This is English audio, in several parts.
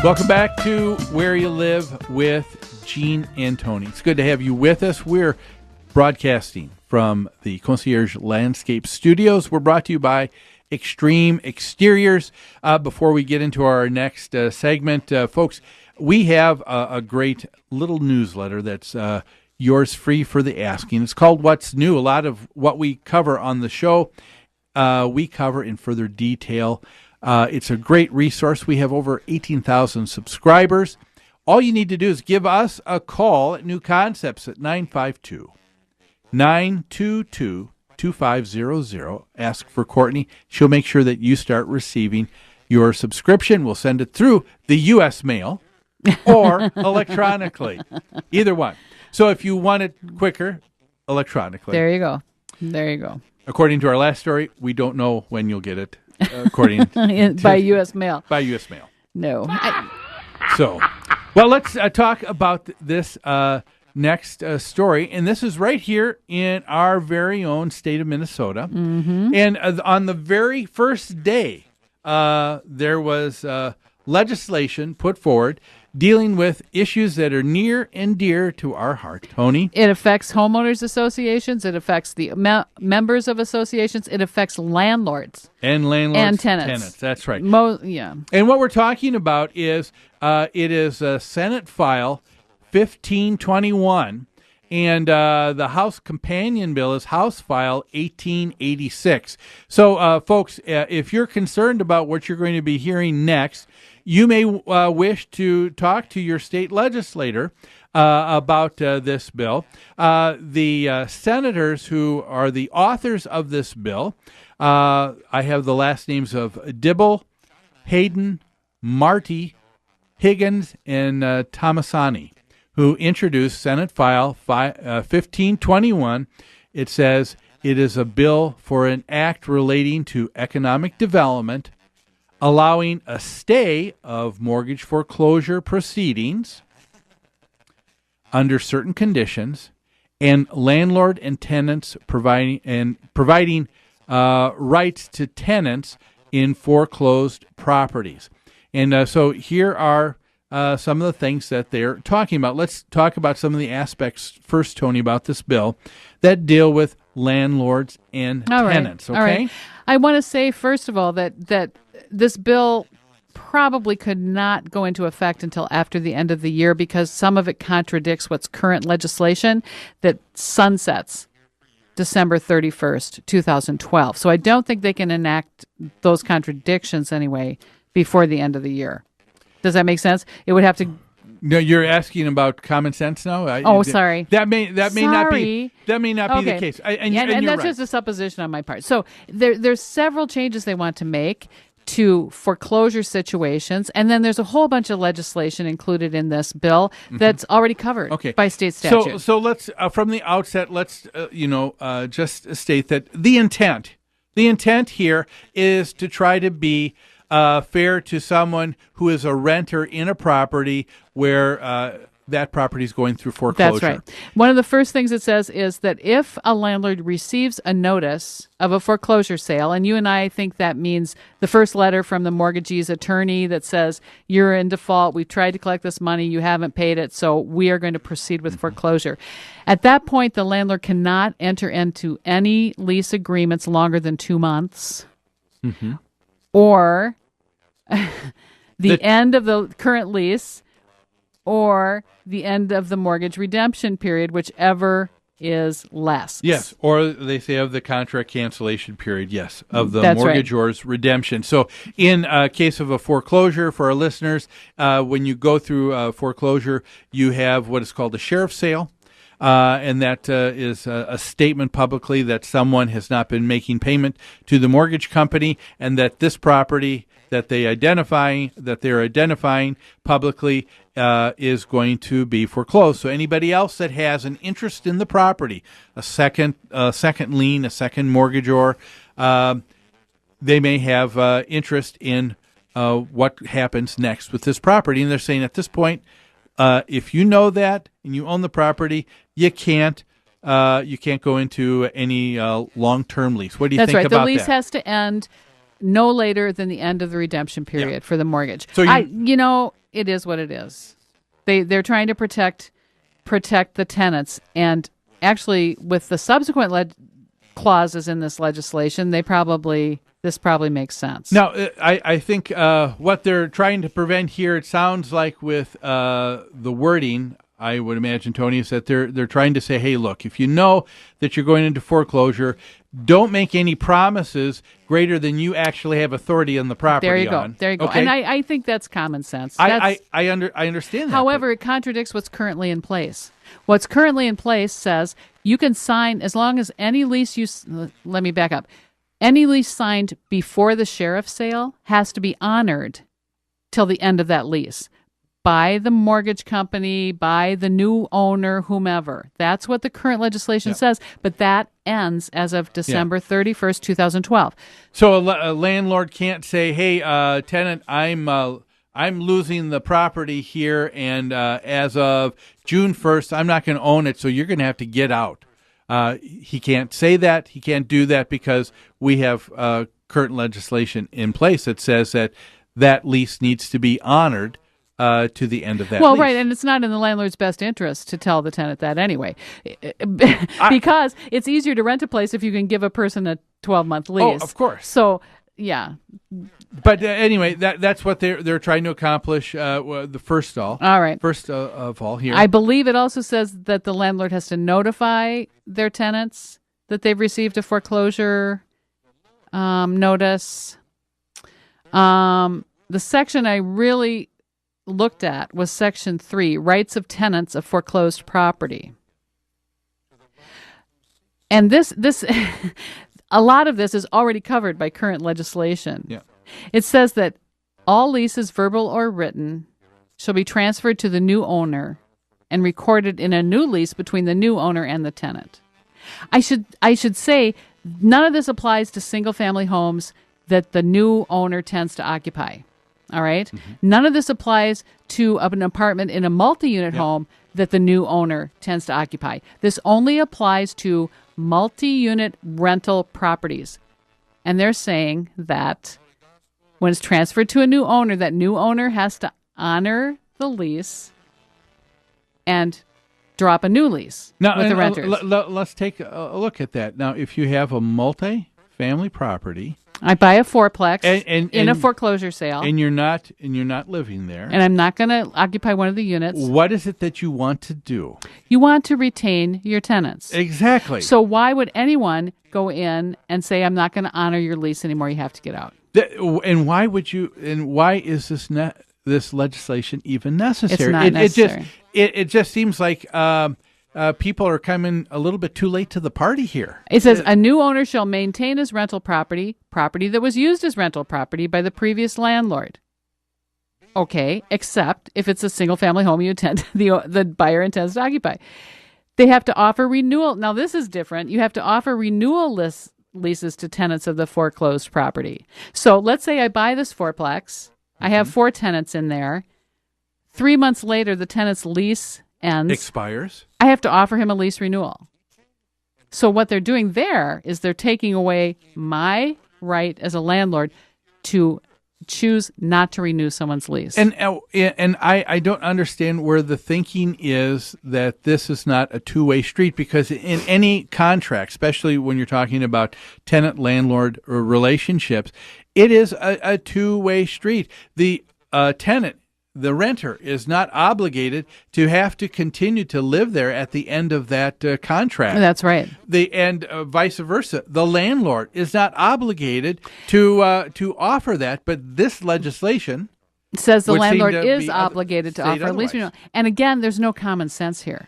Welcome back to Where You Live with Gene and Tony. It's good to have you with us. We're broadcasting from the Concierge Landscape Studios. We're brought to you by Extreme Exteriors. Before we get into our next segment, folks, we have a great little newsletter that's yours free for the asking. It's called What's New. A lot of what we cover on the show, we cover in further detail. It's a great resource. We have over 18,000 subscribers. All you need to do is give us a call at New Concepts at 952-922-2500. Ask for Courtney. She'll make sure that you start receiving your subscription. We'll send it through the U.S. mail or electronically. Either one. So if you want it quicker, electronically. There you go. There you go. According to our last story, we don't know when you'll get it. According by U.S. mail. By U.S. mail. No. Well, let's talk about this next story. And this is right here in our very own state of Minnesota. Mm-hmm. And on the very first day, there was legislation put forward dealing with issues that are near and dear to our heart. Tony? It affects homeowners associations. It affects the members of associations. It affects landlords. And and tenants. That's right. Yeah. And what we're talking about is it is Senate File 1521, and the House Companion Bill is House File 1886. So, folks, if you're concerned about what you're going to be hearing next, you may wish to talk to your state legislator about this bill. The senators who are the authors of this bill, I have the last names of Dibble, Hayden, Marty, Higgins, and Tomasani, who introduced Senate File 1521. It says it is a bill for an act relating to economic development, allowing a stay of mortgage foreclosure proceedings under certain conditions, and landlord and tenants providing rights to tenants in foreclosed properties. And so here are some of the things that they're talking about. Let's talk about some of the aspects first, Tony, about this bill that deal with landlords and tenants. Okay. All right. I want to say, first of all, that this bill probably could not go into effect until after the end of the year because some of it contradicts what's current legislation that sunsets December 31st, 2012. So I don't think they can enact those contradictions anyway before the end of the year. Does that make sense? It would have to. No, you're asking about common sense now. Sorry. That may not be the case. And that's right. just a supposition on my part. So there's several changes they want to make to foreclosure situations, and then there's a whole bunch of legislation included in this bill that's already covered by state statute. So let's from the outset, let's just state that the intent here is to try to be fair to someone who is a renter in a property where that property is going through foreclosure. That's right. One of the first things it says is that if a landlord receives a notice of a foreclosure sale, and you and I think that means the first letter from the mortgagee's attorney that says, you're in default, we've tried to collect this money, you haven't paid it, so we are going to proceed with foreclosure. At that point, the landlord cannot enter into any lease agreements longer than 2 months or the end of the current lease or the end of the mortgage redemption period, whichever is less. Yes, or they say of the contract cancellation period, of the mortgagor's redemption. So in case of a foreclosure, for our listeners, when you go through foreclosure, you have what is called a sheriff's sale. And that is a statement publicly that someone has not been making payment to the mortgage company, and that this property that they're identifying publicly is going to be foreclosed. So anybody else that has an interest in the property, a second lien, a second mortgagor, they may have interest in what happens next with this property. And they're saying at this point, if you know that and you own the property, you can't go into any long-term lease. What do you think about that? That's right. The lease has to end no later than the end of the redemption period for the mortgage. So it is what it is. They're trying to protect the tenants, and actually, with the subsequent clauses in this legislation, this probably makes sense. Now, I think what they're trying to prevent here, it sounds like with the wording, I would imagine, Tony, is that they're trying to say, hey, look, if you know that you're going into foreclosure, don't make any promises greater than you actually have authority on the property. There you on. go. There you go. Okay? And I think that's common sense. I understand that. However, it contradicts what's currently in place. What's currently in place says you can sign as long as any lease let me back up. Any lease signed before the sheriff's sale has to be honored till the end of that lease by the mortgage company, by the new owner, whomever. That's what the current legislation says, but that ends as of December 31st, 2012. So a landlord can't say, hey, tenant, I'm losing the property here, and as of June 1st, I'm not going to own it, so you're going to have to get out. He can't say that. He can't do that because we have current legislation in place that says that lease needs to be honored to the end of that lease. Right, and it's not in the landlord's best interest to tell the tenant that anyway, because it's easier to rent a place if you can give a person a 12-month lease. Oh, of course. So, yeah. But anyway, that's what they're trying to accomplish. The first of all here. I believe it also says that the landlord has to notify their tenants that they've received a foreclosure notice. The section I really looked at was Section 3, Rights of Tenants of Foreclosed Property. And this a lot of this is already covered by current legislation. Yeah. It says that all leases, verbal or written, shall be transferred to the new owner and recorded in a new lease between the new owner and the tenant. I should say none of this applies to single-family homes that the new owner tends to occupy. All right? Mm-hmm. None of this applies to an apartment in a multi-unit home that the new owner tends to occupy. This only applies to multi-unit rental properties. And they're saying that when it's transferred to a new owner, that new owner has to honor the lease and drop a new lease with the renters. Let's take a look at that. Now, if you have a multi-family property, I buy a fourplex in a foreclosure sale, and you're not living there, and I'm not going to occupy one of the units. What is it that you want to do? You want to retain your tenants. Exactly. So why would anyone go in and say, I'm not going to honor your lease anymore, you have to get out? And why would you? And why is this legislation even necessary? It's not necessary. It just seems like people are coming a little bit too late to the party here. It says a new owner shall maintain as rental property that was used as rental property by the previous landlord. Okay, except if it's a single-family home the buyer intends to occupy. They have to offer renewal. Now, this is different. You have to offer renewal leases to tenants of the foreclosed property. So let's say I buy this fourplex. I have 4 tenants in there. 3 months later, the tenant's lease expires. I have to offer him a lease renewal. So what they're doing there is they're taking away my right as a landlord to choose not to renew someone's lease. And I don't understand where the thinking is that this is not a two-way street, because in any contract, especially when you're talking about tenant-landlord relationships, it is a two-way street. The tenant, the renter, is not obligated to have to continue to live there at the end of that contract. That's right. And vice versa. The landlord is not obligated to offer that, but this legislation says the landlord is obligated to offer a lease renewal. And again, there's no common sense here.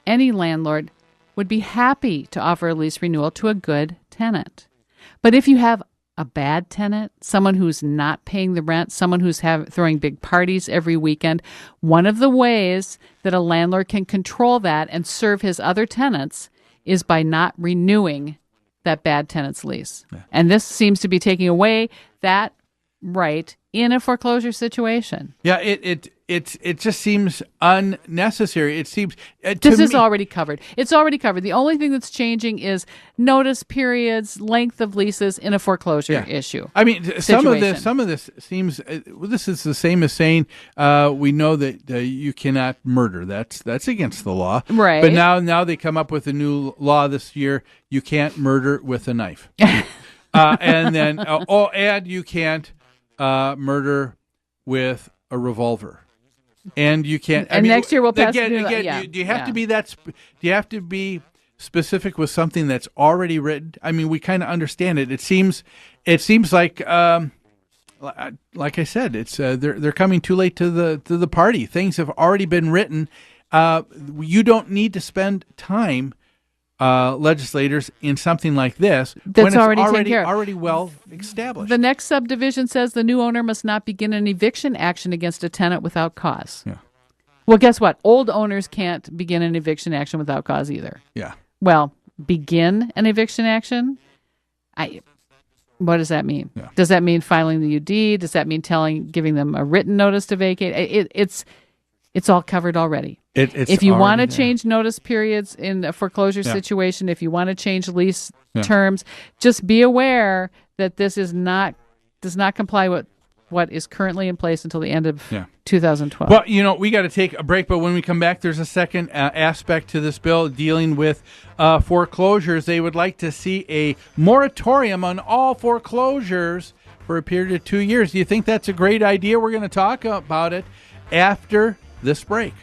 Any landlord would be happy to offer a lease renewal to a good tenant. But if you have a bad tenant, someone who's not paying the rent, someone who's throwing big parties every weekend, one of the ways that a landlord can control that and serve his other tenants is by not renewing that bad tenant's lease. Yeah. And this seems to be taking away that right in a foreclosure situation. Yeah, it it just seems unnecessary. It seems this is already covered. It's already covered. The only thing that's changing is notice periods, length of leases in a foreclosure issue. I mean, some of this seems. This is the same as saying we know that you cannot murder. That's against the law. Right. But now they come up with a new law this year. You can't murder with a knife. And then and you can't murder with a revolver. And you can't. And next year we'll pass. Do you have to be that? Do you have to be specific with something that's already written? I mean, we kind of understand it. It seems like, like I said, it's they're coming too late to the party. Things have already been written. You don't need to spend time, legislators, in something like this that's when it's already well established. The next subdivision says the new owner must not begin an eviction action against a tenant without cause. Yeah. Well, guess what? Old owners can't begin an eviction action without cause either. Yeah. Well, begin an eviction action? What does that mean? Yeah. Does that mean filing the UD? Does that mean giving them a written notice to vacate? It's all covered already. If you want to change notice periods in a foreclosure situation, if you want to change lease terms, just be aware that this does not comply with what is currently in place until the end of 2012. Well, we got to take a break, but when we come back, there's a second aspect to this bill dealing with foreclosures. They would like to see a moratorium on all foreclosures for a period of 2 years. Do you think that's a great idea? We're going to talk about it after this break.